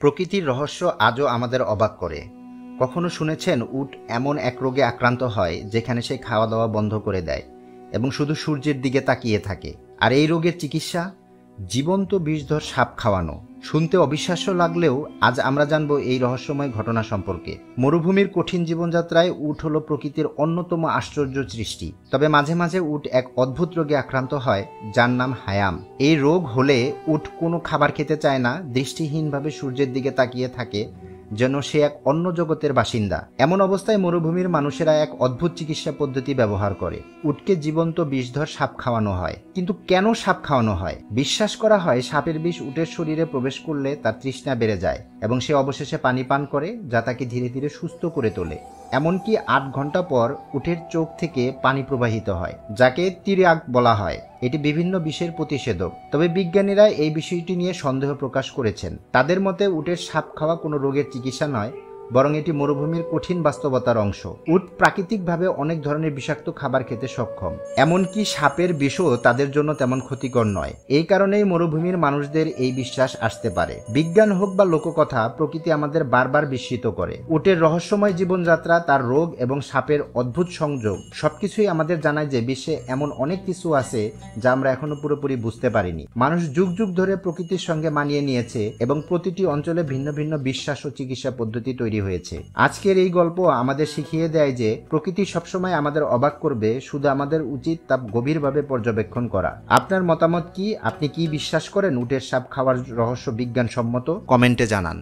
প্রকৃতির রহস্য আজও আমাদের অবাক করে। কখনো শুনেছেন উট এমন এক রোগে আক্রান্ত হয় যেখানে সে খাওয়া দাওয়া বন্ধ করে দেয় এবং শুধু সূর্যের দিকে তাকিয়ে থাকে? আর এই রোগের চিকিৎসা জীবন্ত বিষধর সাপ খাওয়ানো। শুনতে অবিশ্বাস্য লাগলেও আজ আমরা জানবো এই রহস্যময় ঘটনা সম্পর্কে। মরুভূমির কঠিন জীবনযাত্রায় উট হলো প্রকৃতির অন্যতম আশ্চর্য সৃষ্টি। তবে মাঝে মাঝে উট এক অদ্ভুত রোগে আক্রান্ত হয় যার নাম হায়াম। এই রোগ হলে উট কোনো খাবার খেতে চায় না, দৃষ্টিহীনভাবে সূর্যের দিকে তাকিয়ে থাকে যেন সে এক অন্য জগতের বাসিন্দা। এমন অবস্থায় মরুভূমির মানুষেরা এক অদ্ভুত চিকিৎসা পদ্ধতি ব্যবহার করে। উটকে জীবন্ত বিষধর সাপ খাওয়ানো হয়। কিন্তু কেন সাপ খাওয়ানো হয়? বিশ্বাস করা হয় সাপের বিষ উটের শরীরে প্রবেশ করলে তার তৃষ্ণা বেড়ে যায় এবং সে অবশেষে পানি পান করে, যা তাকে ধীরে ধীরে সুস্থ করে তোলে। এমনকি ৮ ঘন্টা পর উটের চোখ থেকে পানি প্রবাহিত হয়, যাকে তিরাগ বলা হয়। এটি বিভিন্ন বিষের প্রতিষেধক। তবে বিজ্ঞানীরা এই বিষয়টি নিয়ে সন্দেহ প্রকাশ করেছেন। তাদের মতে উটের সাপ খাওয়া কোনো রোগের চিকিৎসা নয়, বরং এটি মরুভূমির কঠিন বাস্তবতার অংশ। উট প্রাকৃতিকভাবে অনেক ধরনের বিষাক্ত খাবার খেতে সক্ষম, এমনকি সাপের বিষও তাদের জন্য তেমন ক্ষতিকর নয়। এই কারণেই মরুভূমির মানুষদের এই বিশ্বাস আসতে পারে। বিজ্ঞান হোক বা লোককথা, প্রকৃতি আমাদের বারবার বিস্মিত করে। উটের রহস্যময় জীবনযাত্রা, তার রোগ এবং সাপের অদ্ভুত সংযোগ সবকিছুই আমাদের জানায় যে বিশ্বে এমন অনেক কিছু আছে যা আমরা এখনো পুরোপুরি বুঝতে পারিনি। মানুষ যুগ যুগ ধরে প্রকৃতির সঙ্গে মানিয়ে নিয়েছে এবং প্রতিটি অঞ্চলে ভিন্ন ভিন্ন বিশ্বাস ও চিকিৎসা পদ্ধতি তৈরি হয়েছে। আজকের এই গল্প আমাদের শিখিয়ে দেয় যে প্রকৃতি সবসময় আমাদের অবাক করবে, শুধু আমাদের উচিত তা গভীরভাবে পর্যবেক্ষণ করা। আপনার মতামত কি? আপনি কি বিশ্বাস করেন উটের সাপ খাওয়ার রহস্য বিজ্ঞানসম্মত? কমেন্টে জানান।